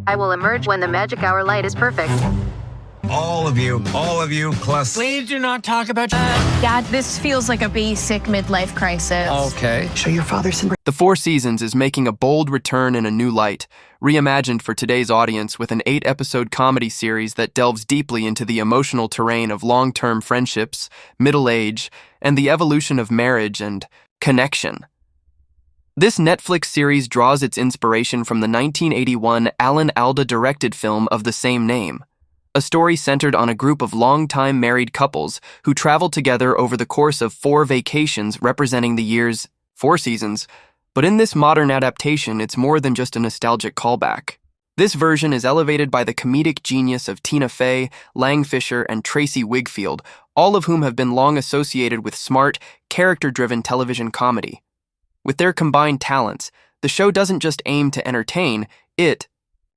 I will emerge when the magic hour light is perfect. All of you, plus... Please do not talk about... Dad, this feels like a basic midlife crisis. Okay. Show your father some... The Four Seasons is making a bold return in a new light, reimagined for today's audience with an 8-episode comedy series that delves deeply into the emotional terrain of long-term friendships, middle age, and the evolution of marriage and connection. This Netflix series draws its inspiration from the 1981 Alan Alda directed film of the same name, a story centered on a group of long-time married couples who travel together over the course of 4 vacations representing the year's 4 seasons. But in this modern adaptation, it's more than just a nostalgic callback. This version is elevated by the comedic genius of Tina Fey, Fisher, and Tracey Wigfield, all of whom have been long associated with smart, character-driven television comedy. With their combined talents, the show doesn't just aim to entertain, it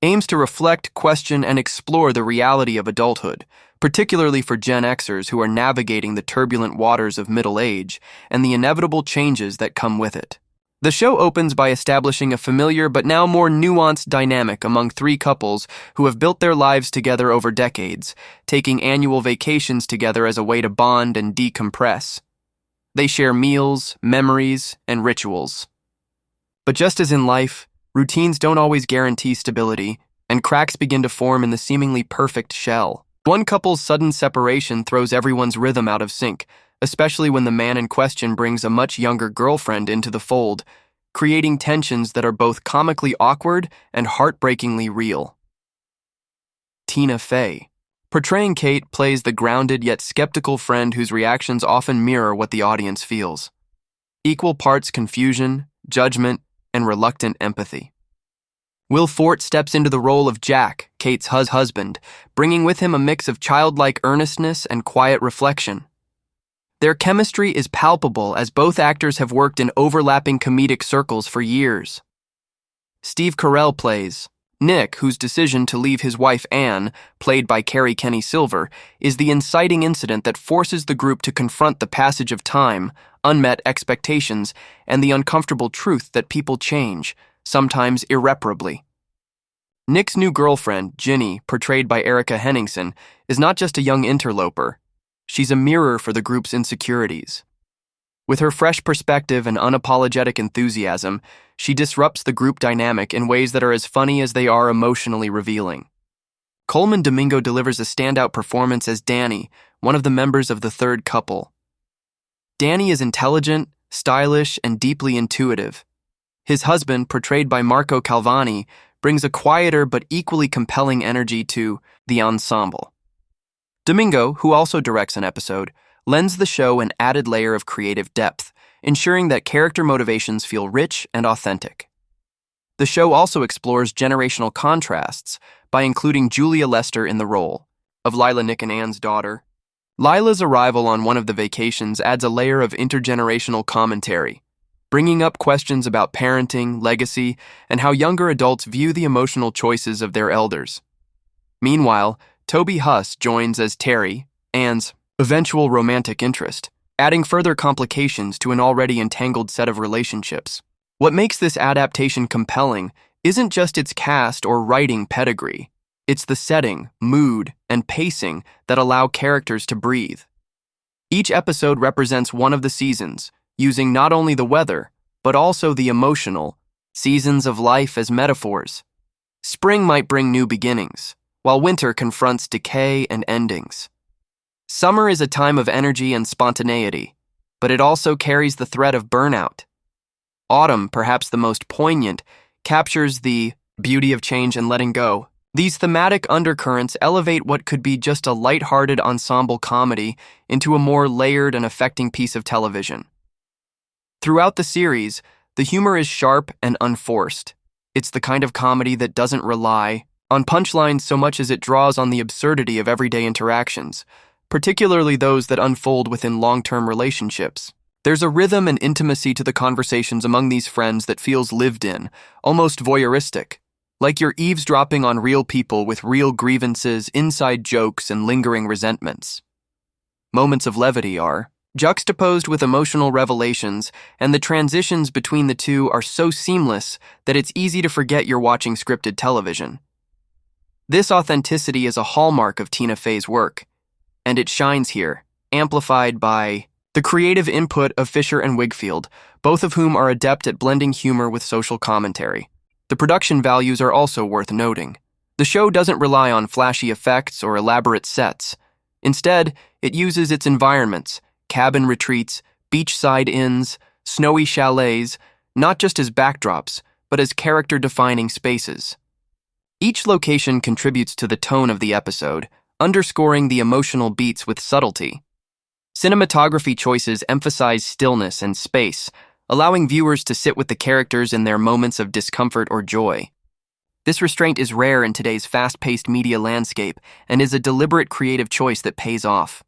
aims to reflect, question, and explore the reality of adulthood, particularly for Gen Xers who are navigating the turbulent waters of middle age and the inevitable changes that come with it. The show opens by establishing a familiar but now more nuanced dynamic among 3 couples who have built their lives together over decades, taking annual vacations together as a way to bond and decompress. They share meals, memories, and rituals. But just as in life, routines don't always guarantee stability, and cracks begin to form in the seemingly perfect shell. One couple's sudden separation throws everyone's rhythm out of sync, especially when the man in question brings a much younger girlfriend into the fold, creating tensions that are both comically awkward and heartbreakingly real. Tina Fey. Portraying Kate plays the grounded yet skeptical friend whose reactions often mirror what the audience feels. Equal parts confusion, judgment, and reluctant empathy. Forte steps into the role of Jack, Kate's husband, bringing with him a mix of childlike earnestness and quiet reflection. Their chemistry is palpable as both actors have worked in overlapping comedic circles for years. Carell plays Nick, whose decision to leave his wife Anne, played by Carrie Kenny Silver, is the inciting incident that forces the group to confront the passage of time, unmet expectations, and the uncomfortable truth that people change, sometimes irreparably. Nick's new girlfriend, Ginny, portrayed by Erica Henningsen, is not just a young interloper. She's a mirror for the group's insecurities. With her fresh perspective and unapologetic enthusiasm, she disrupts the group dynamic in ways that are as funny as they are emotionally revealing. Colman Domingo delivers a standout performance as Danny, one of the members of the third couple. Danny is intelligent, stylish, and deeply intuitive. His husband, portrayed by Marco Calvani, brings a quieter but equally compelling energy to the ensemble. Domingo, who also directs an episode, lends the show an added layer of creative depth, ensuring that character motivations feel rich and authentic. The show also explores generational contrasts by including Julia Lester in the role of Lila, Nick and Anne's daughter. Lila's arrival on one of the vacations adds a layer of intergenerational commentary, bringing up questions about parenting, legacy, and how younger adults view the emotional choices of their elders. Meanwhile, Toby Huss joins as Terry, Anne's eventual romantic interest, adding further complications to an already entangled set of relationships. What makes this adaptation compelling isn't just its cast or writing pedigree. It's the setting, mood, and pacing that allow characters to breathe. Each episode represents one of the seasons, using not only the weather, but also the emotional seasons of life as metaphors. Spring might bring new beginnings, while winter confronts decay and endings. Summer is a time of energy and spontaneity, but it also carries the threat of burnout. Autumn, perhaps the most poignant, captures the beauty of change and letting go. These thematic undercurrents elevate what could be just a light-hearted ensemble comedy into a more layered and affecting piece of television. Throughout the series, the humor is sharp and unforced. It's the kind of comedy that doesn't rely on punchlines so much as it draws on the absurdity of everyday interactions, particularly those that unfold within long-term relationships. There's a rhythm and intimacy to the conversations among these friends that feels lived in, almost voyeuristic, like you're eavesdropping on real people with real grievances, inside jokes, and lingering resentments. Moments of levity are juxtaposed with emotional revelations, and the transitions between the two are so seamless that it's easy to forget you're watching scripted television. This authenticity is a hallmark of Tina Fey's work, and it shines here, amplified by the creative input of Fisher and Wigfield, both of whom are adept at blending humor with social commentary. The production values are also worth noting. The show doesn't rely on flashy effects or elaborate sets. Instead, it uses its environments, cabin retreats, beachside inns, snowy chalets, not just as backdrops, but as character-defining spaces. Each location contributes to the tone of the episode, underscoring the emotional beats with subtlety. Cinematography choices emphasize stillness and space, allowing viewers to sit with the characters in their moments of discomfort or joy. This restraint is rare in today's fast-paced media landscape and is a deliberate creative choice that pays off.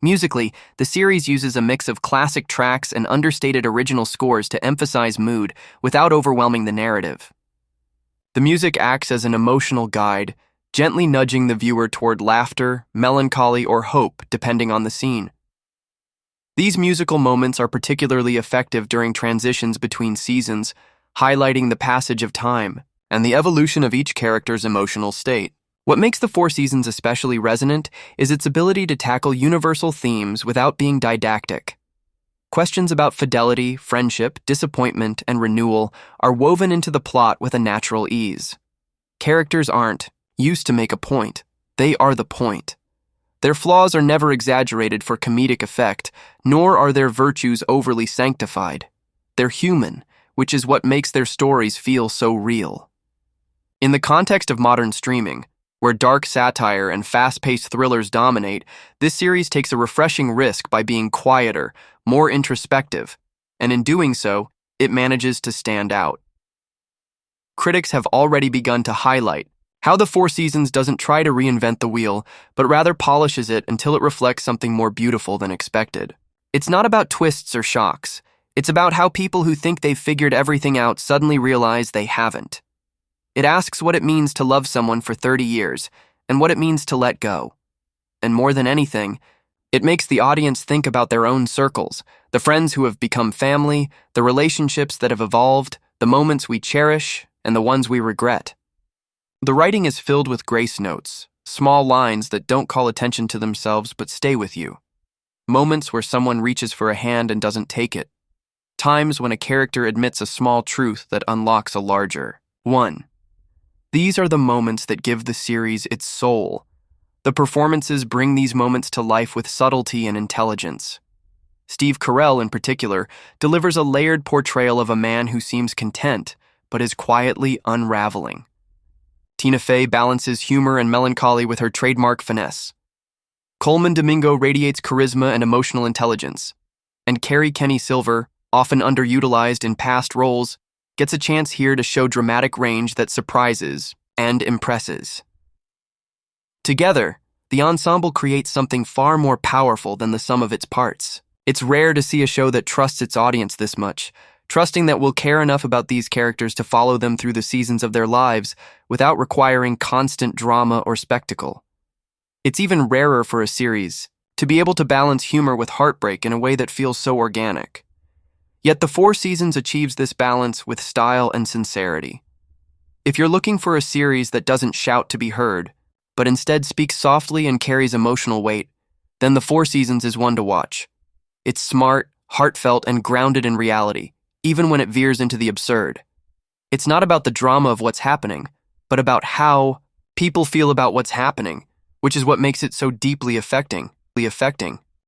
Musically, the series uses a mix of classic tracks and understated original scores to emphasize mood without overwhelming the narrative. The music acts as an emotional guide, gently nudging the viewer toward laughter, melancholy, or hope, depending on the scene. These musical moments are particularly effective during transitions between seasons, highlighting the passage of time and the evolution of each character's emotional state. What makes the Four Seasons especially resonant is its ability to tackle universal themes without being didactic. Questions about fidelity, friendship, disappointment, and renewal are woven into the plot with a natural ease. Characters aren't used to make a point. They are the point. Their flaws are never exaggerated for comedic effect, nor are their virtues overly sanctified. They're human, which is what makes their stories feel so real. In the context of modern streaming, where dark satire and fast-paced thrillers dominate, this series takes a refreshing risk by being quieter, more introspective, and in doing so, it manages to stand out. Critics have already begun to highlight how the Four Seasons doesn't try to reinvent the wheel, but rather polishes it until it reflects something more beautiful than expected. It's not about twists or shocks. It's about how people who think they've figured everything out suddenly realize they haven't. It asks what it means to love someone for 30 years, and what it means to let go. And more than anything, it makes the audience think about their own circles, the friends who have become family, the relationships that have evolved, the moments we cherish, and the ones we regret. The writing is filled with grace notes, small lines that don't call attention to themselves but stay with you. Moments where someone reaches for a hand and doesn't take it. Times when a character admits a small truth that unlocks a larger one. These are the moments that give the series its soul. The performances bring these moments to life with subtlety and intelligence. Steve Carell, in particular, delivers a layered portrayal of a man who seems content, but is quietly unraveling. Tina Fey balances humor and melancholy with her trademark finesse. Colman Domingo radiates charisma and emotional intelligence. And Carrie Kenny Silver, often underutilized in past roles, gets a chance here to show dramatic range that surprises and impresses. Together, the ensemble creates something far more powerful than the sum of its parts. It's rare to see a show that trusts its audience this much, trusting that we'll care enough about these characters to follow them through the seasons of their lives without requiring constant drama or spectacle. It's even rarer for a series to be able to balance humor with heartbreak in a way that feels so organic. Yet the Four Seasons achieves this balance with style and sincerity. If you're looking for a series that doesn't shout to be heard, but instead speaks softly and carries emotional weight, then the Four Seasons is one to watch. It's smart, heartfelt, and grounded in reality, even when it veers into the absurd. It's not about the drama of what's happening, but about how people feel about what's happening, which is what makes it so deeply affecting.